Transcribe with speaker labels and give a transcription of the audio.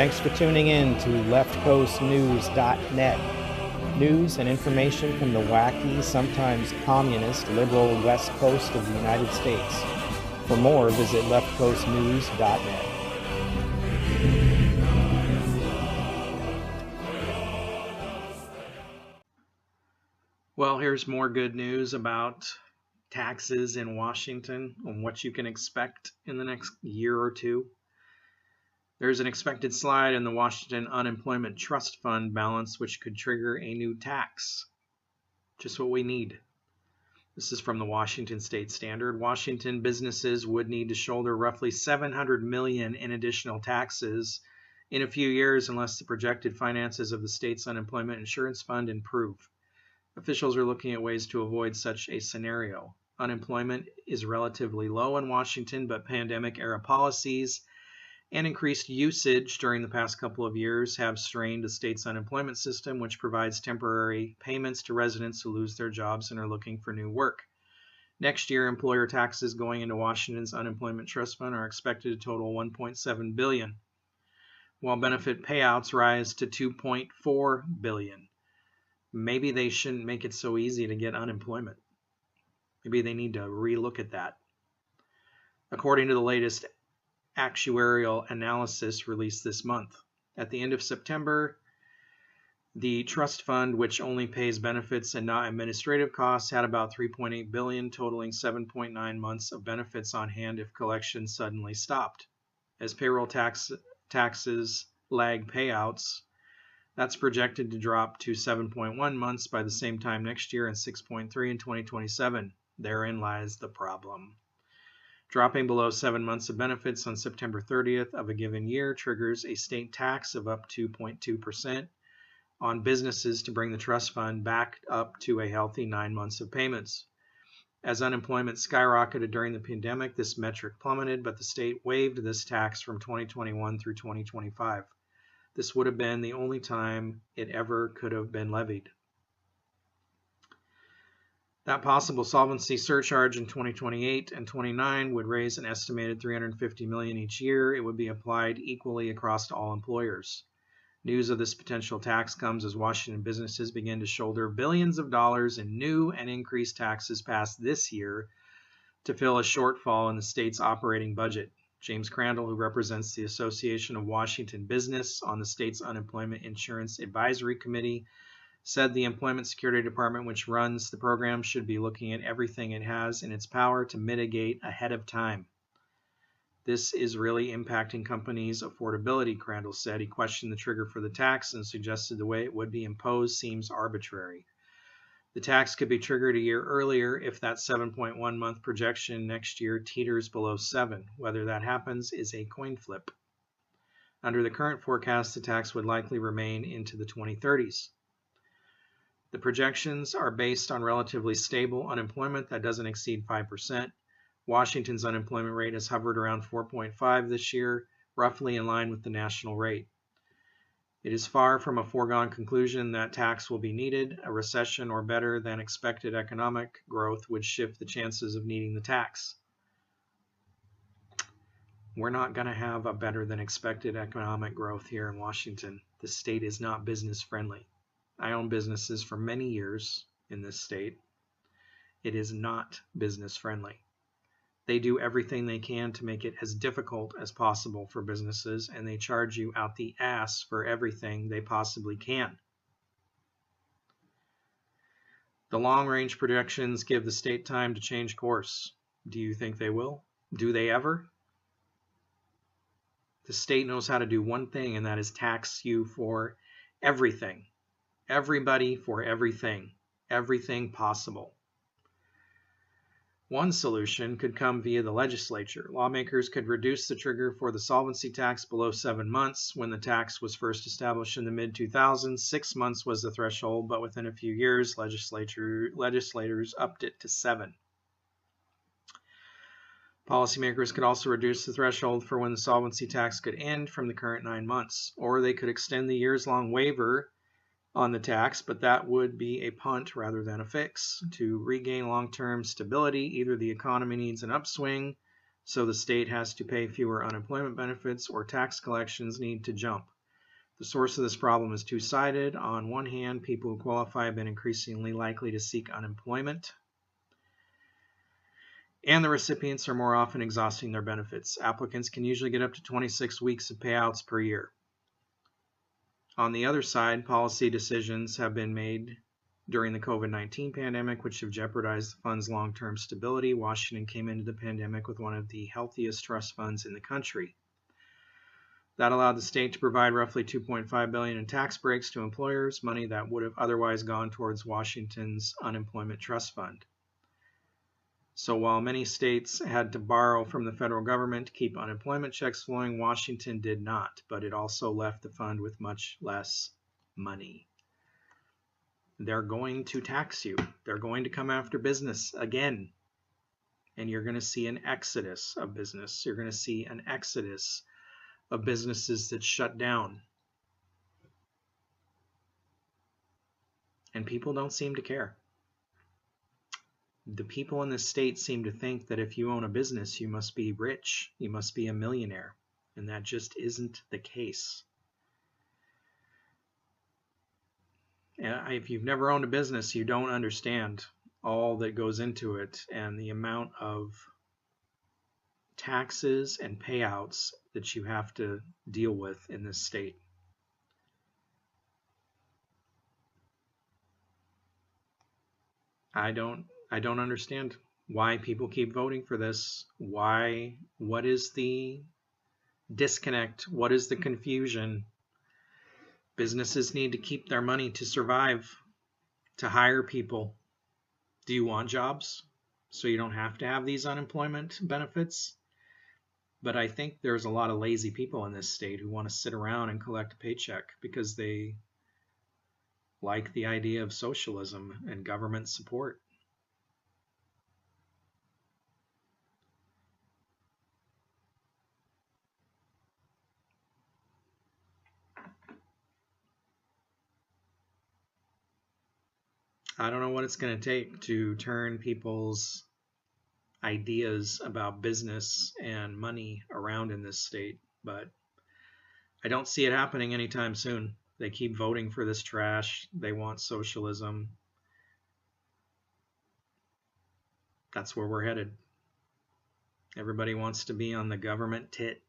Speaker 1: Thanks for tuning in to leftcoastnews.net. News and information from the wacky, sometimes communist, liberal west coast of the United States. For more, visit leftcoastnews.net.
Speaker 2: Well, here's more good news about taxes in Washington and what you can expect in the next year or two. There's an expected slide in the Washington Unemployment Trust Fund balance, which could trigger a new tax. Just what we need. This is from the Washington State Standard. Washington businesses would need to shoulder roughly $700 million in additional taxes in a few years unless the projected finances of the state's unemployment insurance fund improve. Officials are looking at ways to avoid such a scenario. Unemployment is relatively low in Washington, but pandemic-era policies and increased usage during the past couple of years have strained the state's unemployment system, which provides temporary payments to residents who lose their jobs and are looking for new work. Next year, employer taxes going into Washington's Unemployment Trust Fund are expected to total $1.7 billion, while benefit payouts rise to $2.4 billion. Maybe they shouldn't make it so easy to get unemployment. Maybe they need to relook at that. According to the latest actuarial analysis released this month, at the end of September, the trust fund, which only pays benefits and not administrative costs, had about $3.8 billion, totaling 7.9 months of benefits on hand if collections suddenly stopped. As payroll taxes lag payouts, that's projected to drop to 7.1 months by the same time next year and 6.3 in 2027. Therein lies the problem. Dropping below 7 months of benefits on September 30th of a given year triggers a state tax of up to 2.2% on businesses to bring the trust fund back up to a healthy 9 months of payments. As unemployment skyrocketed during the pandemic, this metric plummeted, but the state waived this tax from 2021 through 2025. This would have been the only time it ever could have been levied. That possible solvency surcharge in 2028 and 29 would raise an estimated $350 million each year. It would be applied equally across all employers. News of this potential tax comes as Washington businesses begin to shoulder billions of dollars in new and increased taxes passed this year to fill a shortfall in the state's operating budget. James Crandall, who represents the Association of Washington Business on the state's Unemployment Insurance Advisory Committee, said the Employment Security Department, which runs the program, should be looking at everything it has in its power to mitigate ahead of time. This is really impacting companies' affordability, Crandall said. He questioned the trigger for the tax and suggested the way it would be imposed seems arbitrary. The tax could be triggered a year earlier if that 7.1 month projection next year teeters below 7. Whether that happens is a coin flip. Under the current forecast, the tax would likely remain into the 2030s. The projections are based on relatively stable unemployment that doesn't exceed 5%. Washington's unemployment rate has hovered around 4.5 this year, roughly in line with the national rate. It is far from a foregone conclusion that tax will be needed. A recession or better than expected economic growth would shift the chances of needing the tax. We're not going to have a better than expected economic growth here in Washington. The state is not business friendly. I own businesses for many years in this state. It is not business friendly. They do everything they can to make it as difficult as possible for businesses, and they charge you out the ass for everything they possibly can. The long-range projections give the state time to change course. Do you think they will? Do they ever? The state knows how to do one thing, and that is tax you for everything. Everybody for everything. Everything possible. One solution could come via the legislature. Lawmakers could reduce the trigger for the solvency tax below 7 months. When the tax was first established in the mid-2000s, 6 months was the threshold, but within a few years, legislators upped it to 7. Policymakers could also reduce the threshold for when the solvency tax could end from the current 9 months, or they could extend the years-long waiver on the tax, but that would be a punt rather than a fix. To regain long-term stability, either the economy needs an upswing, so the state has to pay fewer unemployment benefits, or tax collections need to jump. The source of this problem is two-sided. On one hand, people who qualify have been increasingly likely to seek unemployment, and the recipients are more often exhausting their benefits. Applicants can usually get up to 26 weeks of payouts per year. On the other side, policy decisions have been made during the COVID-19 pandemic, which have jeopardized the fund's long-term stability. Washington came into the pandemic with one of the healthiest trust funds in the country. That allowed the state to provide roughly $2.5 billion in tax breaks to employers, money that would have otherwise gone towards Washington's unemployment trust fund. So while many states had to borrow from the federal government to keep unemployment checks flowing, Washington did not, but it also left the fund with much less money. They're going to tax you. They're going to come after business again. And you're going to see an exodus of business. You're going to see an exodus of businesses that shut down. And people don't seem to care. The people in this state seem to think that if you own a business, you must be rich, you must be a millionaire, and that just isn't the case. And if you've never owned a business, you don't understand all that goes into it and the amount of taxes and payouts that you have to deal with in this state. I don't understand why people keep voting for this. What is the disconnect? What is the confusion? Businesses need to keep their money to survive, to hire people. Do you want jobs so you don't have to have these unemployment benefits? But I think there's a lot of lazy people in this state who want to sit around and collect a paycheck because they like the idea of socialism and government support. I don't know what it's going to take to turn people's ideas about business and money around in this state, but I don't see it happening anytime soon. They keep voting for this trash. They want socialism. That's where we're headed. Everybody wants to be on the government tit.